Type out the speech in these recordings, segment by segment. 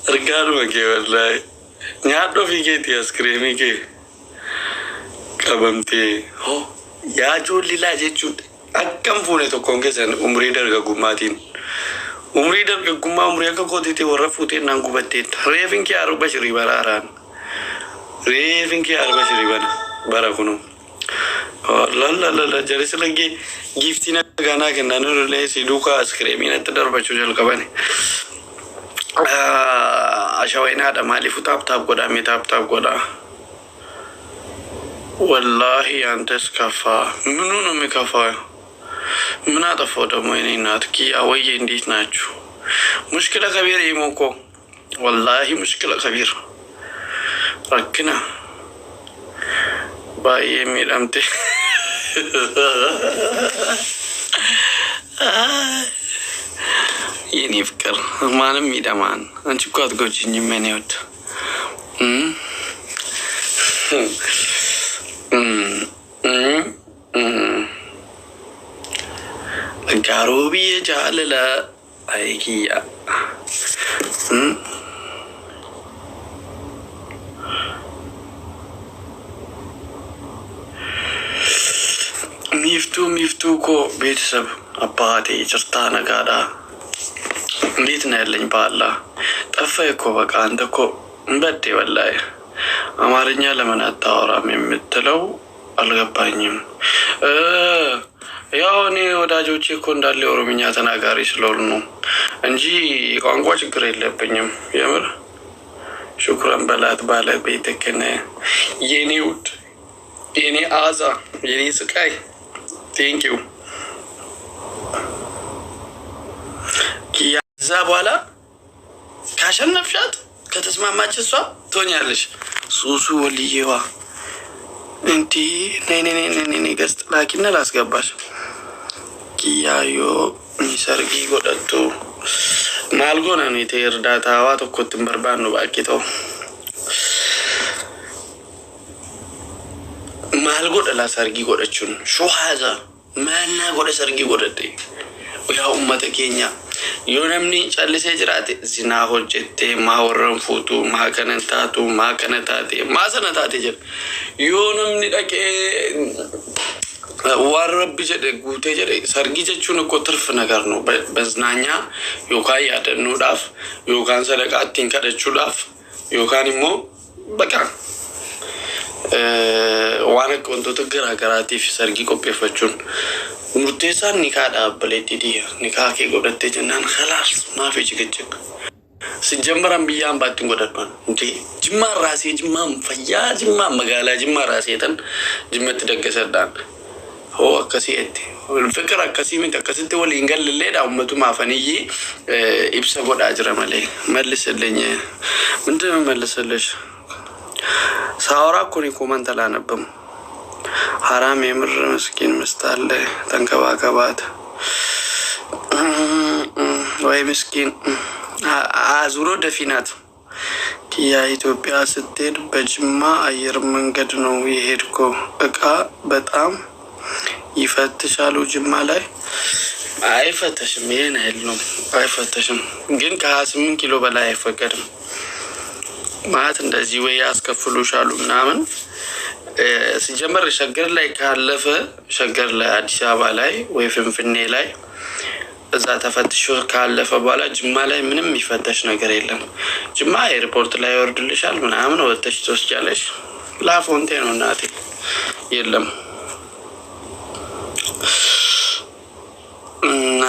Argaan makee wallahi nyaadhoo fi keetii askiriimii kee qabamtee yaa joollilaa jechuudha. Akkam fuune tokkoon keessan umrii dargaggumaatiin umrii dargaggummaa umrii akka kootiitii warra fuuteen naan gubatteen reefin kee arba shirii baraaraan reefin kee arba shirii bara kunu la jalisi lagi giftii naganaa kennaan irralee si duukaa askiriimii natti darbachuu jalqabani. Ashawayna ada maalifu taap godha wallahi antes kafa ምኑን የሚከፋ ምን አጠፋው ደግሞ እኔ እናት ኪያ ወይ እንዴት ናችሁ? ሙሽኪላ ከቢር ይሞኮ ወላሂ ሙሽኪላ ከቢር ረክና ባይ የሚላምቴ የኔ ፍቅር ማንም ይደማን አንቺ እኮ አትጎጂኝም የኔ ወድ Garubi jalala aikiya miftu ko ቤተሰብ አባቴ ጭርታ ነጋዳ እንዴት ነው ያለኝ ባላ ጠፋህ እኮ በቃ አንተ እኮ እንበዴ ወላሂ አማርኛ ለምን አታወራም የምትለው አልገባኝም። ያው እኔ ወዳጆቼ እኮ እንዳለ ኦሮምኛ ተናጋሪ ስለሆኑ ነው እንጂ ቋንቋ ችግር የለብኝም የምር። ሹክራን በላት ባለቤትክን የኔ ውድ የኔ አዛ የኔ ስቃይ ቴንክ ዩ ከዛ በኋላ ካሸነፍሻት ከተስማማች እሷ ትሆኛለሽ ሱሱ ወልዬዋ እንቲ ነይ ገስት ላኪና ላስገባሽ ኪያዮ ሚሰርጊ ጎደቱ ማልጎና ነው እርዳታዋ ተኮትን በርባን ነው ባቂተው ማልጎደ ላሰርጊ ጎደቹን ሹሃዛ ማና ጎደ ሰርጊ ጎደቴ ያው ኡመተ ኬኛ ዮነምኒ ጫልሴ ጅራቴ ዚና ሆጀቴ ማወረን ፉቱ ማከነታቴ ማሰነታቴ ጀር ዮነምኒ ዳቄ ዋረብ ጀደ ጉቴ ጀደ ሰርጊ ጀቹን እኮ ትርፍ ነገር ነው በዝናኛ ዮካይ ያደኑ ዳፍ ዮካን ሰደቃቲን ከደቹ ዳፍ ዮካንሞ በቃ ዋነ ቆንቶ ተገራገራቲ ሰርጊ ቆጴፈቹን ሙርቴሳን ኒካዳ በለቲዲ ኒካኬ ጎደቴ ጀናን خلاص ما في ጭቅጭቅ ሲጀመራም ቢያን ባጥን ጎደቷን እንዴ ጅማ ራሴ ጅማም ፈያ ጅማ መጋላ ጅማ ራሴተን ጅመት ደገሰዳን ሆ ከሲኤቲ ፍቅር ከሲሚን ተከስንተ ወል ይንገል ለዳ ኡመቱ ማፈንይ ኢብሰ ጎዳ አጅረመለ መልስልኝ ምንድነው መልስልሽ ሳውራ ኮኒ ኮመንት አላነበም حرام يمر مسكين مستعل تنكباكبات وي مسكين عزورو دفينات يا ኢትዮጵያ ስትሄድ በጅማ አየር መንገድ ነው የሄድከው እቃ በጣም ይፈትሻሉ ጅማ ላይ አይፈተሽም ይሄን አይደለም አይፈተሽም ግን ከ28 ኪሎ በላይ አይፈቀድም ማለት እንደዚህ ወይ ያስከፍሉሻሉ ምናምን ሲጀመር ሸገር ላይ ካለፈ ሸገር ላይ አዲስ አበባ ላይ ወይ ፍንፍኔ ላይ እዛ ተፈትሾ ካለፈ በኋላ ጅማ ላይ ምንም ይፈተሽ ነገር የለም ጅማ ኤርፖርት ላይ ወርድልሻል ምናምን ወጥተሽ ትወስጃለሽ ላፎንቴ ነው እናቴ የለም እና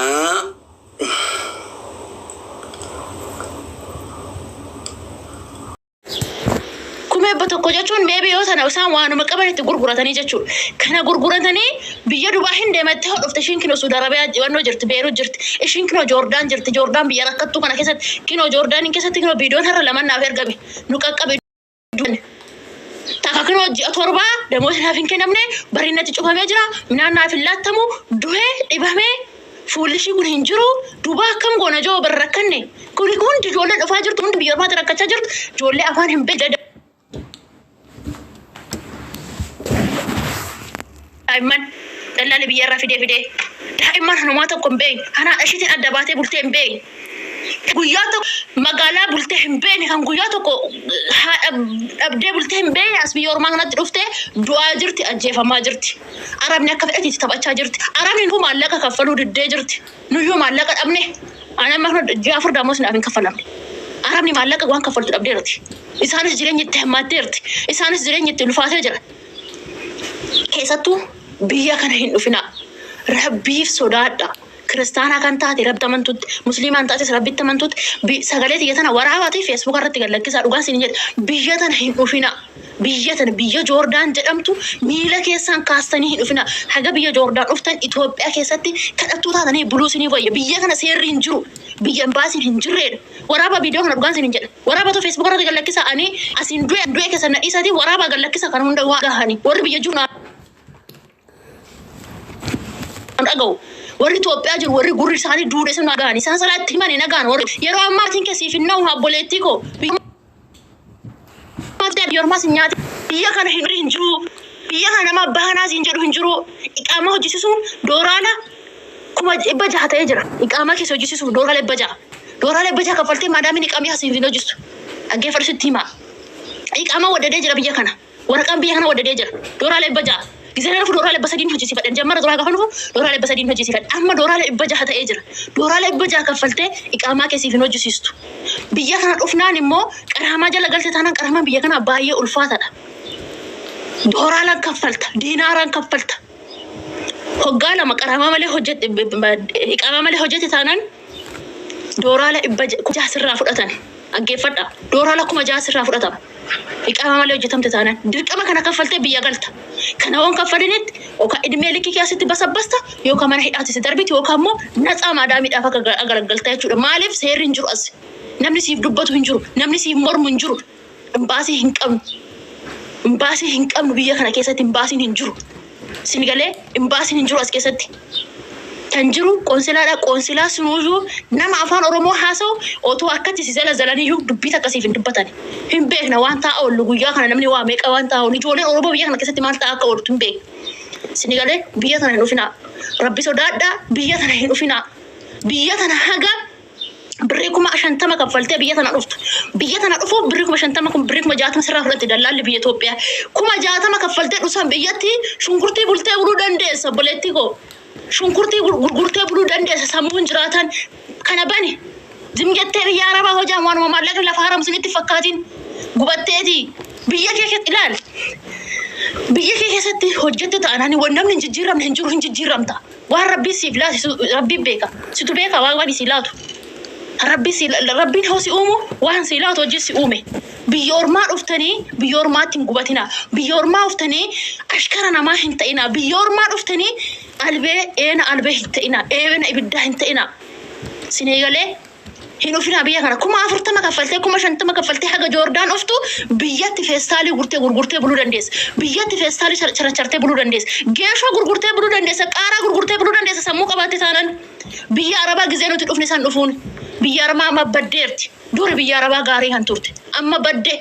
በተቆጃቸውን ቤቢዮታ ነው ሳዋኑ መቀበለት ጉርጉራተኒ ጀቹ ከና ጉርጉራተኒ ቢየዱ ባሂን ደመተ ሆፍተሽን ኪኖ ሱዲ አረቢያ ወኖ ጅርት ቤሩ ጅርት እሺን ኪኖ ጆርዳን ቢያረከቱ ከና ከሰት ኪኖ ጆርዳን ከሰት ኪኖ ቢዶን ሀረ ለማና አፈርገቢ ኑቀቀበ ታካክኖ ጆርባ ደሞ ታፊን ከነምነ በሪነት ጩፈመ ጅራ ምናና ፍላተሙ ዱሄ ዲባሜ ፉልሺ ጉን እንጅሩ ዱባ ከም ጎነጆ በረከነ ኩሊኩን ጆለ ደፋ ጅርት ሙንድ ቢየርማ ተረከቻ ጅርት ጆለ አፋን ህምበ አይመን ደላል ቢየራ ፊዴ دائما هنوما تكون بين أنا أشيت أدباتي بولتين بين guyyaatu magaalaa bultee hin beekne kan guyyaa tokko abdee bultee hin beekne as biyya ormaa kanatti dhuftee du'aa jirti ajjeefamaa jirti. Arabni akka fedhatiitti taphachaa jirti. Arabni nu maallaqa kaffaluu diddee jirti. Nuyyuu maallaqa dhabne ana amma ji'a afur daamoo sinaaf hin kaffalamne. Arabni maallaqa waan kaffaltu dhabdee jirti. Isaanis jireenya itti hammattee jirti. Isaanis jireenya itti ulfaatee jira. Keessattuu biyya kana hin dhufinaa. Rabbiif sodaadha. Kiristaanaa kan taate rabdamantuutti musliimaan taate rabbittamantuutti sagalee tiyyatana waraabaatii feesbuuk irratti gallakkisaa dhugaan siin jedha biyya tana hin dhufina biyya tana biyya Joordaan jedhamtu miila keessaan kaastanii hin dhufina haga biyya Joordaan dhuftan Itoophiyaa keessatti kadhattuu taatanii buluu sinii wayya biyya kana seerri hin jiru biyya baasiin hin jirreedha waraaba viidiyoo kana dhugaan siin jedha waraabatu feesbuuk irratti gallakkisaa ani asiin du'e keessan nadhiisaatii waraaba gallakkisaa kan hunda waa gahanii warri biyya jiru dhaga'u warri Itoophiyaa jiru warri gurri isaanii duudhe sun nagaan isaan salaatti himanii nagaan warri yeroo ammaatiin kasiif hinnaa habboleettii koo yormas nyaati biyya kana hin jiru biyya kana nama baanaas hin jedhu hin jiru iqaama hojjisiisuun dooraala kuma dhibba jaha ta'ee jira iqaama keessa hojjisiisuuf dooraala dhibba jaha kaffaltee maadaamiin iqaamii hasiif hin hojjistu dhaggeeffadhu sitti himaa iqaama waddadee jira biyya kana waraqaan biyya kana waddadee jira dooraala dhibba jaha Gizana fu dorale basadin hoji sifat jamara dora gafanu dorale basadin hoji sifat amma dorale ibbaja hata ejira dorale ibbaja kafalte iqama ke sifin hoji sistu biyya kana dhufnaan immoo qarama jala galte tanan qarama biyya kana baay'ee ulfaatadha dorala kafalta dinaran kafalta hoggala maqarama male hojjete iqama male hojjete tanan dorale ibbaja jasirra fudatan aggeeffadha dorala kuma jasirra fudatan iqama male hojjetamte tanan dirqama kana kafalte biyya galta kana waan kafalinit oka idmee likki kiasitti basabasta yookaan mana hidhaati si darbiti yookaan immoo naxaa maadaamiidhaaf akka agalgaltaa jechuudha maaliif seerri hin jiru as namni siif dubbatu hin jiru namni siif mormu hin jiru imbaasii hin qabnu biyya kana keessatti imbaasiin hin jiru sinigalee imbaasiin hin jiru as keessatti kan jiru qoonsilaa sunuyyuu nama afaan Oromoo haasa'u otoo akkatti si zalaniyyuu dubbii akkasiif hin dubbatan hin beekna waan ta'a oolu guyyaa kana namni waa meeqa waan ta'a oolu ijoolleen Oromoo biyya kana keessatti maal ta'a akka ooltu hin beekna sinigalee biyya tana hin dhufinaa rabbi sodaadhaa biyya tana hin dhufinaa biyya tana haga birrii kuma 50 kaffaltee biyya tana dhuftu biyya tana dhufu birrii kuma 50 kun birrii kuma 60 sirraa fudhatte dallaalli biyya Itoophiyaa kuma 60 kaffaltee dhusan biyyatti shunkurtii bultee buluu dandeessa boleetti koo shunkurtii gurgurtee buluu dandeessa sammuun jiraatan kana bani zimgettee biyya Arabaa hojaan waanuma maallaqa lafa haramsinitti fakkaatiin gubatteeti biyya kee keessatti ilaal biyya kee keessatti hojjette ta'anii waan namni hin jijjiiramne hin jiru hin jijjiiramta waan rabbi siif laatu rabbi beeka situ beeka waan si laatu rabbiin hosi uumu waan si laatu hojii si uume biyya ormaa dhuftanii biyya ormaatti hin gubatina biyya ormaa dhuftanii ashkara namaa hin ta'ina biyya ormaa dhuftanii albee hin ta'ina eebena ibiddaa hin ta'ina sineegalee hin ufina biyya kana kuma 40 kaffaltee kuma 50 kaffaltee haga Joordaan dhuftu biyyatti feestaalii gurgurtee buluu dandeessa biyyatti feestaalii charachartee buluu dandeessa geeshoo gurgurtee buluu dandeessa qaaraa gurgurtee buluu dandeessa sammuu qabaatte taanan biyya Arabaa gizee nuti dhufne san dhufuun biyya Arabaa amma baddeerti dura biyya Arabaa gaarii kan turte amma badde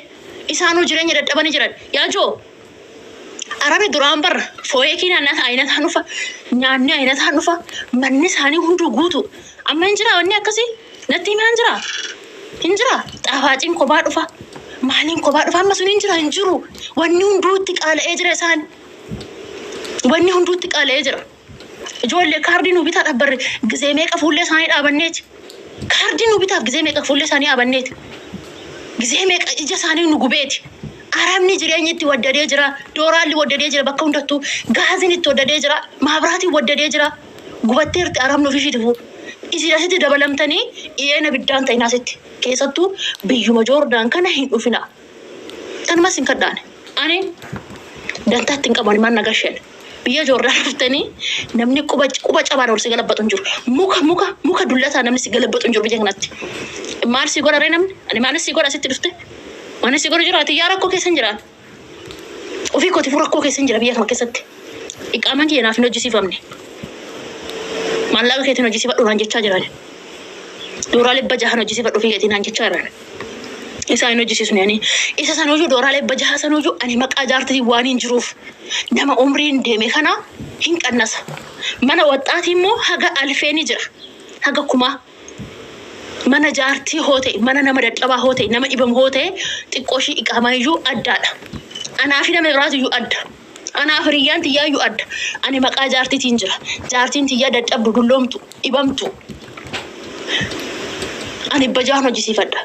isaanuu jireenya dadhabanii jiran yaajoo Arabi duraan barra fooyekiin aynata hanufa nyaanni aynata hanufa manni isaanii hunduu guutu amma hin jira wanni akkasii natti hin jira xaafaaciin kophaa dhufa maaliin kophaa dhufa amma sun hin jiru wanni hunduutti qaala'ee jira isaan wanni hunduutti qaala'ee jira ijoollee kaardii nu bitaa dhabbarre gizee meeqa fuullee isaanii dhaabanneeti kaardii nu bitaaf gizee meeqa fuullee isaanii dhaabanneeti gizee meeqa ija isaanii nu gubeeti Arabni jireenya itti waddadee jira dooraalli waddadee jira bakka hundattuu gaazin itti waddadee jira maabraatiin waddadee jira gubatteerti Arabni ofii shiitifu isin asitti dabalamtanii iyeena biddaan ta'in asitti keessattuu biyyuma Joordaan kana hin dhufina kanumas hin kadhaan ani dantaatti hin qaban man nagasheen biyya Joordaan dhuftanii namni quba cabaan ol si galabbatu hin jiru muka dullataa namni si galabbatu hin jiru biyya kanatti maal si godha namni ani maal si godha asitti dhufte Mana si jira ati rakkoo keessa hin jiraan. Ofii kooti rakkoo keessa hin jira biyya kana keessatti. Iqaaman kee naaf hin hojjisiifamne. Maallaqa keetiin hojjisiifadhu naan jechaa jiran. Duraalee bajaa kan hojjisiifadhu ofii keetiin naan jechaa jiran. إسا نوجسون يعني إسا سنوجو دورا لي بجها سنوجو أني مك أجارتي وانين جروف نما عمرين ديمي خنا هنك الناس منا وطاتي مو هجا ألفين جرا هجا كما منا جارتي هوتي منا نما دتبا هوتي نما إبم هوتي تقوشي إقامة يجو أدالا أنا في نما راتي يو أد أنا فريان تيا يو أد أني مك أجارتي تنجرا جارتين تيا دتبا دلومتو إبمتو أني بجاه نوجسي فدا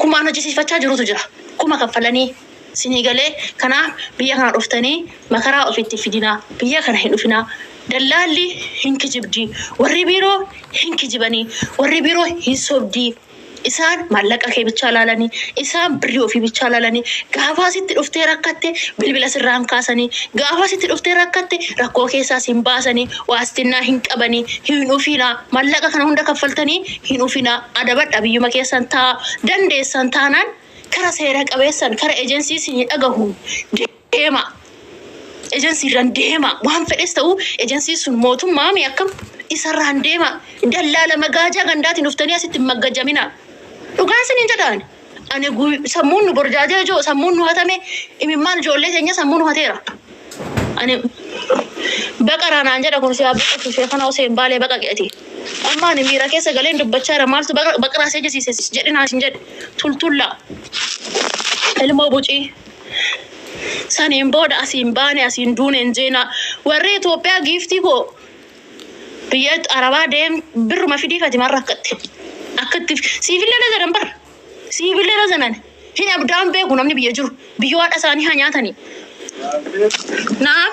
كما أنا جسي فتاة جروت جرا كما كفلني سنغالي كنا بيا كنا رفتني مكرا أفيت فيدنا بيا كنا هنوفنا دلالي هنك جبدي وربيرو هنك جبني وربيرو هنسوبدي إسان مالك أكيد بتشالالني إسان بريو في بتشالالني قافاسي تلوفتي ركعتي بالبلا سرام كاسني قافاسي تلوفتي ركعتي ركوكي ساسين باسني واستنا هنك أبني هنوفينا مالك كنا هندا كفلتني هنوفينا أدبت أبي يوم كي سنتا دندي سنتانان كرا سيرك أبيسان كرا إيجنسي سيني أجاهم ديما إيجنسي رنديما وهم فرستو إيجنسي سن موتهم مامي أكم إسر رنديما دلالة مجاجا غنداتي نفتني أسيت مجاجا منا لوكان سنين جدان أنا قوي سمون برجاجة جو سمون هاتمي إمام جولة تانية سمون هاتيرا أنا بقى أنا أنجد أكون سيابي شيخنا وسيم بالي بقى كأتي أما أنا ميرا كيسة قالين دبتشارة مالت بقى راسي جسي سجدين عشان جد تلتلا الموبوتي سانين بود أسين باني أسين دون إنجينا وريت وبيا جيفتي كو بيت أربعة ديم بر ما في دي فاتي مرة أكتف سيفيل لنا زمان بر سيفيل لنا زمان هنا بدام بيكون نمني بيجور بيوات أساني هنيا ثاني نعم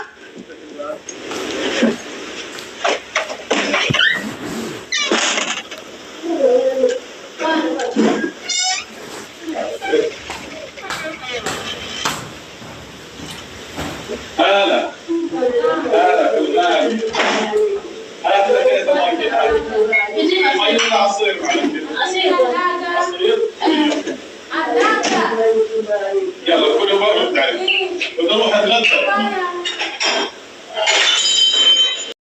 هلا هلا بالله هلا كده ما يلا عصير عصير يلا كله بقى تعالى نروح نتغدى